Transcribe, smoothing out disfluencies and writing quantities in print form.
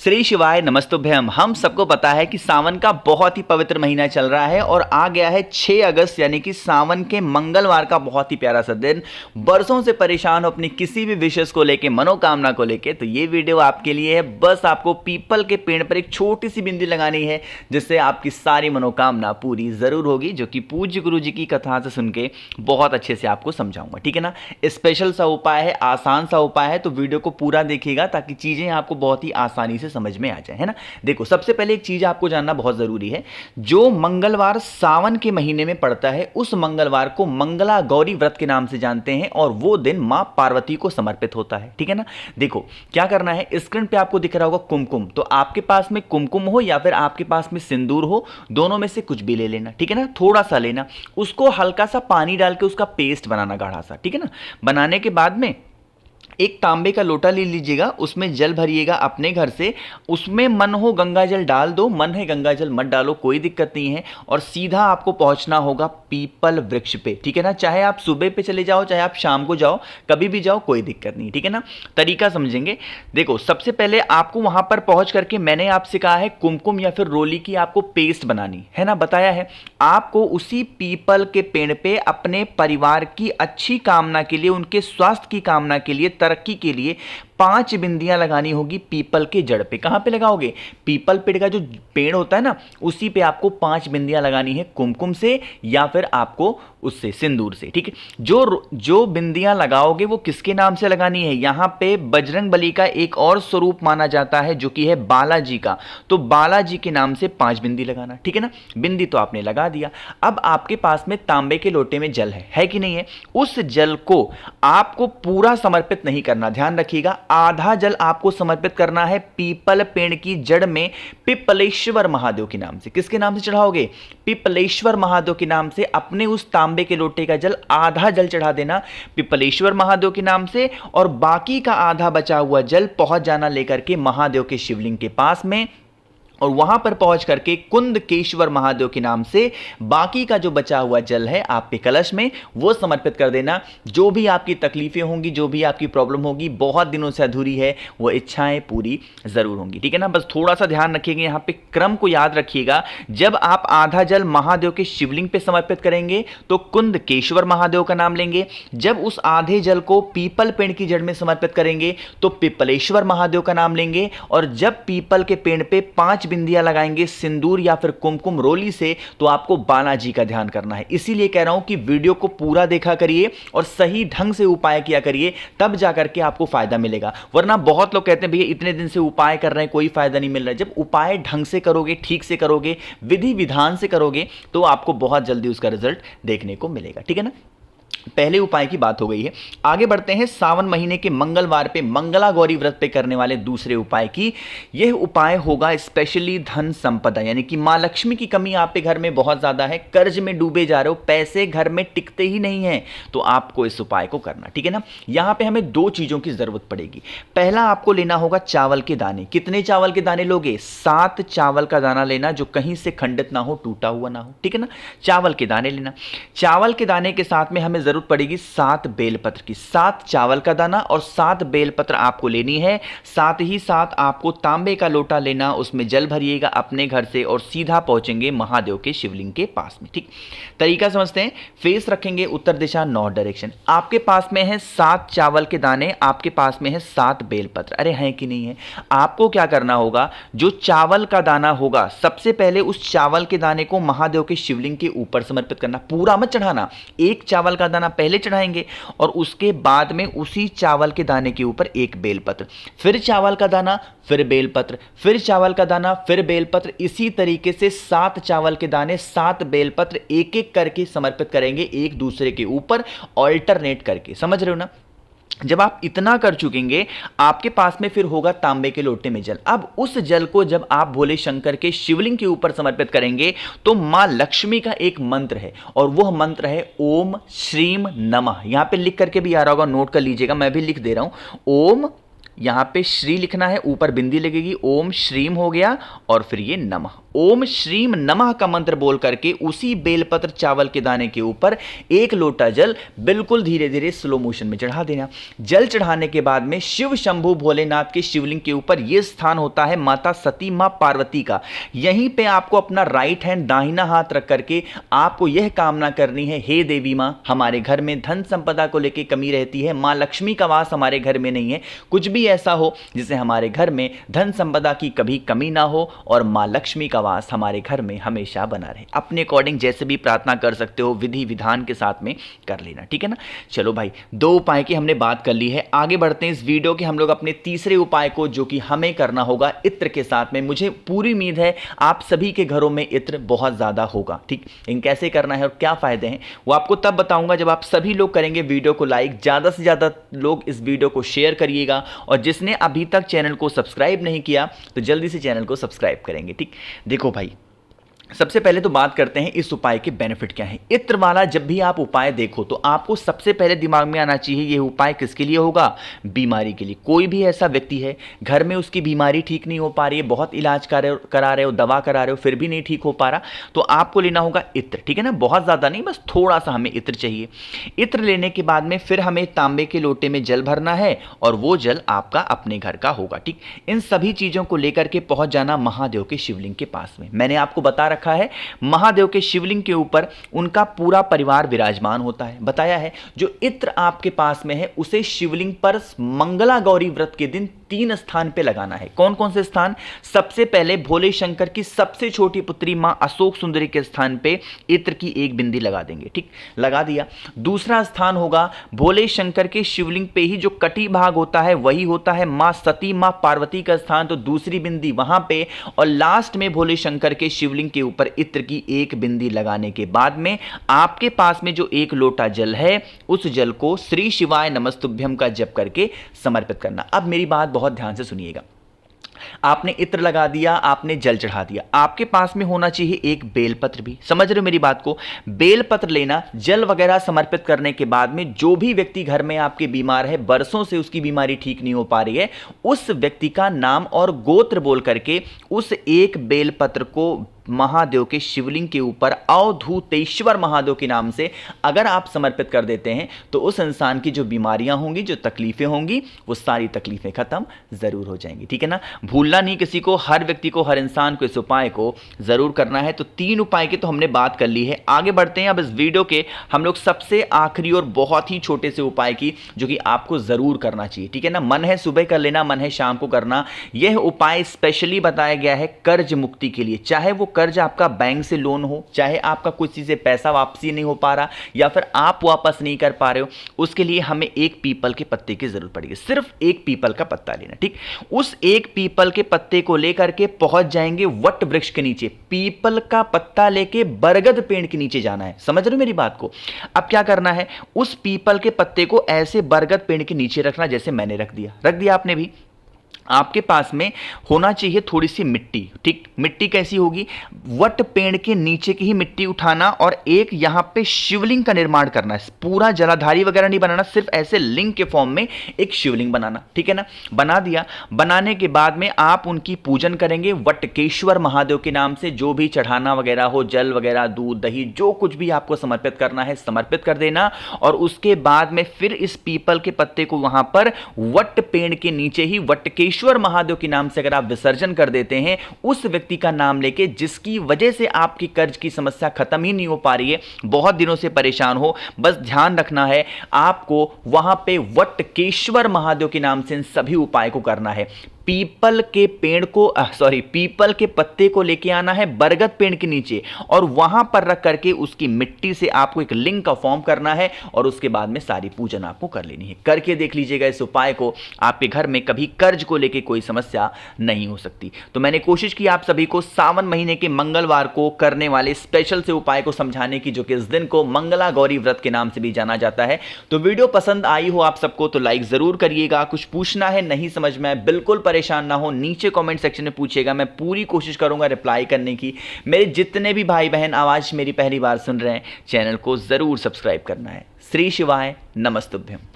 श्री शिवाय नमस्तुभ्यम। हम सबको पता है कि सावन का बहुत ही पवित्र महीना चल रहा है और आ गया है 6 अगस्त यानी कि सावन के मंगलवार का बहुत ही प्यारा सा दिन। बरसों से परेशान हो अपनी किसी भी विशेष को लेके, मनोकामना को लेके, तो ये वीडियो आपके लिए है। बस आपको पीपल के पेड़ पर एक छोटी सी बिंदी लगानी है जिससे आपकी सारी मनोकामना पूरी जरूर होगी, जो कि पूज्य गुरु जी की कथा से सुन के बहुत अच्छे से आपको समझाऊंगा। ठीक है ना, स्पेशल सा उपाय है, आसान सा उपाय है, तो वीडियो को पूरा देखिएगा ताकि चीजें आपको बहुत ही आसानी से समझ में आ जाए, है ना। देखो, सबसे पहले एक चीज आपको जानना बहुत जरूरी है। जो मंगलवार सावन के महीने में पड़ता है उस मंगलवार को मंगला गौरी व्रत के नाम से जानते हैं और वो दिन मां पार्वती को समर्पित होता है। ठीक है ना। देखो क्या करना है, स्क्रीन पे आपको दिख रहा होगा कुमकुम, तो आपके पास में कुमकुम हो या फिर आपके पास में सिंदूर हो, दोनों में से कुछ भी ले लेना। ठीक है ना, थोड़ा सा लेना, उसको हल्का सा पानी डाल के उसका पेस्ट बनाना गाढ़ा सा। ठीक है ना। बनाने के बाद में एक तांबे का लोटा ले लीजिएगा, उसमें जल भरिएगा अपने घर से, उसमें मन हो गंगा जल डाल दो, मन है गंगा जल मत डालो, कोई दिक्कत नहीं है। और सीधा आपको पहुंचना होगा पीपल वृक्ष पे। ठीक है ना, चाहे आप सुबह पे चले जाओ, चाहे आप शाम को जाओ, कभी भी जाओ, कोई दिक्कत नहीं। ठीक है ना, तरीका समझेंगे। देखो, सबसे पहले आपको वहां पर पहुंच करके मैंने आपसे कहा है कुमकुम या फिर रोली की आपको पेस्ट बनानी है ना, बताया है। आपको उसी पीपल के पेड़ पे अपने परिवार की अच्छी कामना के लिए, उनके स्वास्थ्य की कामना के लिए, तरक्की के लिए 5 बिंदियां लगानी होगी पीपल के जड़ पे। कहां पे लगाओगे? पीपल पेड़ का जो पेड़ होता है ना, उसी पे आपको 5 बिंदियां लगानी है, कुमकुम से या फिर आपको उससे सिंदूर से। ठीक है। जो बिंदियां लगाओगे वो किसके नाम से लगानी है? यहां पे बजरंग बली का एक और स्वरूप माना जाता है जो कि है बालाजी का, तो बालाजी के नाम से 5 बिंदी लगाना। ठीक है ना, बिंदी तो आपने लगा दिया। अब आपके पास में तांबे के लोटे में जल है कि नहीं है? उस जल को आपको पूरा समर्पित नहीं करना, ध्यान रखिएगा। आधा जल आपको समर्पित करना है पीपल पेड़ की जड़ में पिपलेश्वर महादेव के नाम से। किसके नाम से चढ़ाओगे? पिपलेश्वर महादेव के नाम से। अपने उस तांबे के लोटे का जल, आधा जल चढ़ा देना पिपलेश्वर महादेव के नाम से, और बाकी का आधा बचा हुआ जल पहुंच जाना लेकर के महादेव के शिवलिंग के पास में, और वहां पर पहुंच करके कुंदकेश्वर महादेव के नाम से बाकी का जो बचा हुआ जल है आपके कलश में वो समर्पित कर देना। जो भी आपकी तकलीफें होंगी, जो भी आपकी प्रॉब्लम होगी, बहुत दिनों से अधूरी है, वो इच्छाएं पूरी जरूर होंगी। ठीक है ना। बस थोड़ा सा ध्यान रखिएगा, यहां पे क्रम को याद रखिएगा। जब आप आधा जल महादेव के शिवलिंग पे समर्पित करेंगे तो कुंदकेश्वर महादेव का नाम लेंगे। जब उस आधे जल को पीपल पेड़ की जड़ में समर्पित करेंगे तो पिपलेश्वर महादेव का नाम लेंगे। और जब पीपल के पेड़ पे 5 बिंदियां लगाएंगे सिंदूर या फिर कुमकुम रोली से, तो आपको बालाजी का ध्यान करना है। इसीलिए कह रहा हूं कि वीडियो को पूरा देखा करिए और सही ढंग से उपाय किया करिए, तब जाकर के आपको फायदा मिलेगा। वरना बहुत लोग कहते हैं भैया इतने दिन से उपाय कर रहे हैं, कोई फायदा नहीं मिल रहा है। जब उपाय ढंग से करोगे, ठीक से करोगे, विधि विधान से करोगे, तो आपको बहुत जल्दी उसका रिजल्ट देखने को मिलेगा। ठीक है ना। पहले उपाय की बात हो गई है, आगे बढ़ते हैं सावन महीने के मंगलवार पे मंगला गौरी व्रत पे करने वाले दूसरे उपाय की। यह उपाय होगा स्पेशली धन संपदा, यानी कि मां लक्ष्मी की कमी आपके घर में बहुत ज्यादा है, कर्ज में डूबे जा रहे हो, पैसे घर में टिकते ही नहीं है, तो आपको इस उपाय को करना। ठीक है ना। यहां पे हमें 2 चीजों की जरूरत पड़ेगी। पहला आपको लेना होगा चावल के दाने। कितने चावल के दाने लोगे? 7 चावल का दाना लेना, जो कहीं से खंडित ना हो, टूटा हुआ ना हो। ठीक है ना, चावल के दाने लेना। चावल के दाने के साथ में हमें जरूरत पड़ेगी 7 बेलपत्र की। 7 चावल का दाना और 7 बेलपत्र आपको लेनी है। साथ ही साथ आपको तांबे का लोटा लेना, उसमें जल भरिएगा अपने घर से और सीधा पहुंचेंगे महादेव के शिवलिंग के पास में। ठीक, तरीका समझते हैं। फेस रखेंगे उत्तर दिशा, नॉर्थ डायरेक्शन। आपके पास में है 7 चावल के दाने, आपके पास में है 7 बेलपत्र। अरे हैं कि नहीं है? आपको क्या करना होगा, जो चावल का दाना होगा, सबसे पहले उस चावल के दाने को महादेव के शिवलिंग के ऊपर समर्पित करना। पूरा मत चढ़ाना, एक चावल का दाना पहले चढ़ाएंगे और उसके बाद में उसी चावल के दाने के ऊपर एक बेलपत्र, फिर चावल का दाना, फिर बेलपत्र, फिर चावल का दाना, फिर बेलपत्र। इसी तरीके से 7 चावल के दाने, 7 बेलपत्र एक एक करके समर्पित करेंगे एक दूसरे के ऊपर, ऑल्टरनेट करके। समझ रहे हो ना। जब आप इतना कर चुकेंगे, आपके पास में फिर होगा तांबे के लोटे में जल। अब उस जल को जब आप भोले शंकर के शिवलिंग के ऊपर समर्पित करेंगे तो मां लक्ष्मी का एक मंत्र है, और वह मंत्र है ओम श्रीम नमः। यहां पे लिख करके भी आ रहा होगा, नोट कर लीजिएगा, मैं भी लिख दे रहा हूं। ओम, यहां पे श्री लिखना है, ऊपर बिंदी लगेगी, ओम श्रीम हो गया, और फिर ये नमः। ओम श्रीम नमः का मंत्र बोल करके उसी बेलपत्र चावल के दाने के ऊपर 1 लोटा जल बिल्कुल धीरे धीरे स्लो मोशन में चढ़ा देना। जल चढ़ाने के बाद में शिव शंभु भोलेनाथ के शिवलिंग के ऊपर यह स्थान होता है माता सती मां पार्वती का। यहीं पे आपको अपना राइट हैंड दाहिना हाथ रख करके आपको यह कामना करनी है, हे देवी मां, हमारे घर में धन संपदा को लेकर कमी रहती है, मां लक्ष्मी का वास हमारे घर में नहीं है, कुछ भी ऐसा हो जिससे हमारे घर में धन संपदा की कभी कमी ना हो और मां लक्ष्मी का वास हमारे घर में हमेशा बना रहे। अपने अकॉर्डिंग जैसे भी प्रार्थना कर सकते हो, विधि विधान के साथ में कर लेना, ठीक है ना। चलो भाई, 2 उपाय की हमने बात कर ली है। आगे बढ़ते हैं इस वीडियो के हम लोग अपने तीसरे उपाय को, जो कि हमें करना होगा इत्र के साथ में। मुझे पूरी उम्मीद है आप सभी के घरों में इत्र बहुत ज्यादा होगा, ठीक। इन कैसे करना है और क्या फायदे हैं वो आपको तब बताऊंगा जब आप सभी लोग करेंगे वीडियो को लाइक। ज्यादा से ज्यादा लोग इस वीडियो को शेयर करिएगा और जिसने अभी तक चैनल को सब्सक्राइब नहीं किया तो जल्दी से चैनल को सब्सक्राइब करेंगे, ठीक। देखो भाई, सबसे पहले तो बात करते हैं इस उपाय के बेनिफिट क्या है। इत्र वाला जब भी आप उपाय देखो तो आपको सबसे पहले दिमाग में आना चाहिए यह उपाय किसके लिए होगा? बीमारी के लिए। कोई भी ऐसा व्यक्ति है घर में उसकी बीमारी ठीक नहीं हो पा रही है, बहुत इलाज करा रहे हो, दवा करा रहे हो, फिर भी नहीं ठीक हो पा रहा, तो आपको लेना होगा इत्र, ठीक है ना। बहुत ज्यादा नहीं, बस थोड़ा सा हमें इत्र चाहिए। इत्र लेने के बाद में फिर हमें तांबे के लोटे में जल भरना है और वो जल आपका अपने घर का होगा, ठीक। इन सभी चीजों को लेकर के पहुंच जाना महादेव के शिवलिंग के पास में। मैंने आपको बता रखा है महादेव के शिवलिंग के ऊपर उनका पूरा परिवार विराजमान होता है। बताया है जो इत्र आपके पास में है उसे शिवलिंग पर मंगला गौरी व्रत के दिन 3 स्थान पे लगाना है। कौन कौन से स्थान? सबसे पहले भोले शंकर की सबसे छोटी पुत्री मां अशोक सुंदरी के स्थान पे इत्र की 1 बिंदी लगा देंगे, ठीक, लगा दिया। दूसरा स्थान होगा भोले शंकर के शिवलिंग पे ही जो कटी भाग होता है वही होता है मां सती मां पार्वती का स्थान, तो दूसरी बिंदी वहां पे। और लास्ट में भोले शंकर के शिवलिंग के ऊपर इत्र की 1 बिंदी लगाने के बाद में आपके पास में जो 1 लोटा जल है उस जल को श्री शिवाय नमस्तुभ्यम का जप करके समर्पित करना। अब मेरी बात बहुत ध्यान से सुनिएगा। आपने इत्र लगा दिया, आपने जल चढ़ा दिया, आपके पास में होना चाहिए एक बेलपत्र भी। समझ रहे हो मेरी बात को? बेलपत्र लेना, जल वगैरह समर्पित करने के बाद में जो भी व्यक्ति घर में आपके बीमार है, बरसों से उसकी बीमारी ठीक नहीं हो पा रही है, उस व्यक्ति का नाम और गोत्र बोल करके उस एक बेलपत्र को महादेव के शिवलिंग के ऊपर अवधूतेश्वर महादेव के नाम से अगर आप समर्पित कर देते हैं तो उस इंसान की जो बीमारियां होंगी, जो तकलीफें होंगी, वो सारी तकलीफें खत्म जरूर हो जाएंगी, ठीक है ना। भूलना नहीं किसी को, हर व्यक्ति को, हर इंसान को इस उपाय को जरूर करना है। तो 3 उपाय की तो हमने बात कर ली है। आगे बढ़ते हैं अब इस वीडियो के हम लोग सबसे आखिरी और बहुत ही छोटे से उपाय की, जो कि आपको जरूर करना चाहिए, ठीक है ना। मन है सुबह कर लेना, मन है शाम को करना। यह उपाय स्पेशली बताया गया है कर्ज मुक्ति के लिए। चाहे वो कर्ज आपका बैंक से लोन हो, चाहे आपका कुछ चीज से पैसा वापसी नहीं हो पा रहा या फिर आप वापस नहीं कर पा रहे हो, उसके लिए हमें एक पीपल के पत्ते की जरूरत पड़ेगी। सिर्फ एक पीपल का पत्ता लेना, ठीक। उस एक पीपल के पत्ते को लेकर के पहुंच जाएंगे वट वृक्ष के नीचे। पीपल का पत्ता लेके बरगद पेड़ के नीचे जाना है। समझ रहे हो मेरी बात को? अब क्या करना है, उस पीपल के पत्ते को ऐसे बरगद पेड़ के नीचे रखना, जैसे मैंने रख दिया आपने भी। आपके पास में होना चाहिए थोड़ी सी मिट्टी, ठीक। मिट्टी कैसी होगी? वट पेड़ के नीचे की ही मिट्टी उठाना और एक यहां पे शिवलिंग का निर्माण करना है। पूरा जलाधारी वगैरह नहीं बनाना, सिर्फ ऐसे लिंग के फॉर्म में एक शिवलिंग बनाना, ठीक है ना। बना दिया, बनाने के बाद में आप उनकी पूजन करेंगे वटकेश्वर महादेव के नाम से। जो भी चढ़ाना वगैरह हो, जल वगैरह, दूध दही, जो कुछ भी आपको समर्पित करना है समर्पित कर देना। और उसके बाद में फिर इस पीपल के पत्ते को वहां पर वट पेड़ के नीचे ही वटकेश्वर महादेव के नाम से अगर आप विसर्जन कर देते हैं, उस व्यक्ति का नाम लेके जिसकी वजह से आपकी कर्ज की समस्या खत्म ही नहीं हो पा रही है, बहुत दिनों से परेशान हो, बस ध्यान रखना है आपको वहां पे वटकेश्वर महादेव के नाम से इन सभी उपाय को करना है। पीपल के पेड़ को पीपल के पत्ते को लेके आना है बरगद पेड़ के नीचे और वहां पर रख करके उसकी मिट्टी से आपको एक लिंग का फॉर्म करना है और उसके बाद में सारी पूजन आपको कर लेनी है। करके देख लीजिएगा इस उपाय को, आपके घर में कभी कर्ज को लेके कोई समस्या नहीं हो सकती। तो मैंने कोशिश की आप सभी को सावन महीने के मंगलवार को करने वाले स्पेशल से उपाय को समझाने की, जो कि इस दिन को मंगला गौरी व्रत के नाम से भी जाना जाता है। तो वीडियो पसंद आई हो आप सबको तो लाइक जरूर करिएगा। कुछ पूछना है, नहीं समझ में, बिल्कुल परेशान ना हो, नीचे कमेंट सेक्शन में पूछिएगा, मैं पूरी कोशिश करूंगा रिप्लाई करने की। मेरे जितने भी भाई बहन आवाज मेरी पहली बार सुन रहे हैं, चैनल को जरूर सब्सक्राइब करना है। श्री शिवाय नमस्तुभ्यम।